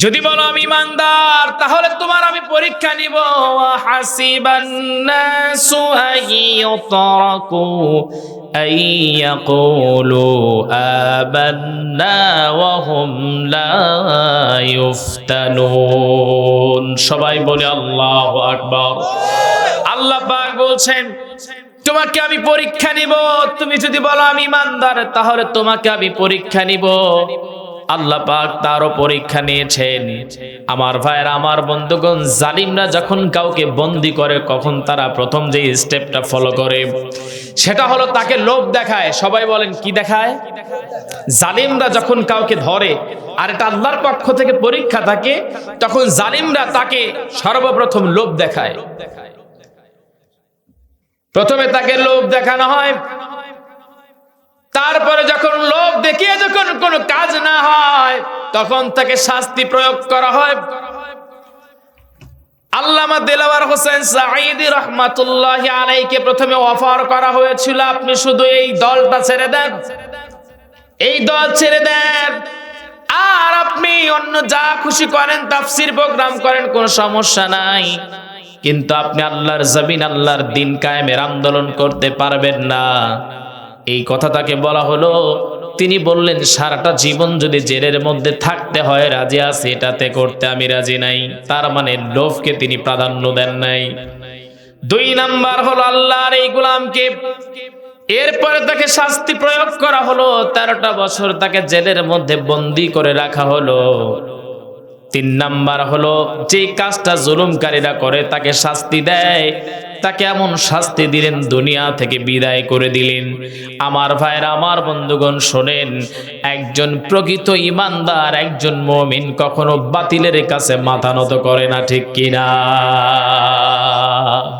যদি বলো আমি ইমানদার তাহলে তোমার আমি পরীক্ষা নিব। হাসিবান নাসু আইয়ুতরাকু আইয়াকুলু আমান্না ওয়া হুম লা ইফতানুন। সবাই বলে আল্লাহু আকবার। আল্লাহ পাক বলছেন তোমাকে আমি পরীক্ষা নিব। তুমি যদি বলো আমি ইমানদার তাহলে তোমাকে আমি পরীক্ষা নিব। আল্লাহ পাক তারও পরীক্ষা নিয়েছেন। আমার ভাইয়েরা, আমার বন্ধুগণ, জালিমরা যখন কাউকে বন্দী করে কখন তারা প্রথম যে স্টেপটা ফলো করে সেটা হলো তাকে লোভ দেখায়। সবাই বলেন কি দেখায়? জালিমরা যখন কাউকে ধরে, আর এটা আল্লাহর পক্ষ থেকে পরীক্ষা থাকে, তখন জালিমরা তাকে সর্বপ্রথম লোভ দেখায়। প্রথমে তাকে লোভ দেখানো হয়, তারপরে যখন লোভ দেখিয়ে যখন কোনো কাজ না হয় তখন তাকে শাস্তি প্রয়োগ করা হয়। আল্লামা দেলাওয়ার হোসেন সাঈদী রাহমাতুল্লাহি আলাইহিকে প্রথমে অফার করা হয়েছিল, আপনি শুধু এই দলটা ছেড়ে দেন, এই দল ছেড়ে দেন, আর আপনি অন্য যা খুশি করেন, তাফসীর প্রোগ্রাম করেন, কোনো সমস্যা নাই, কিন্তু আপনি আল্লাহর জমিন, আল্লাহর দিন কায়েমের আন্দোলন করতে পারবেন না। এই কথা তাকে বলা হলো। তিনি বললেন সারাটা জীবন যদি জেলের মধ্যে থাকতে হয় রাজি আছি, এটাতে করতে আমি রাজি নাই। তার মানে লোভকে তিনি প্রাধান্য দেন নাই। 2 নাম্বার হলো আল্লাহর এই গোলামকে, এরপরে তাকে শাস্তি প্রয়োগ করা হলো। 13টা বছর তাকে জেলের মধ্যে বন্দী করে রাখা হলো। 3 নাম্বার হলো যে কাজটা জুলুমকারীরা করে তাকে শাস্তি দেয়, তাকে এমন শাস্তি দিলেন দুনিয়া থেকে বিদায় করে দিলেন। আমার ভাইরা, আমার বন্ধুগণ শোনেন, একজন প্রকৃত ইমানদার, একজন মুমিন কখনো বাতিলের কাছে মাথা নত করে না, ঠিক কিনা?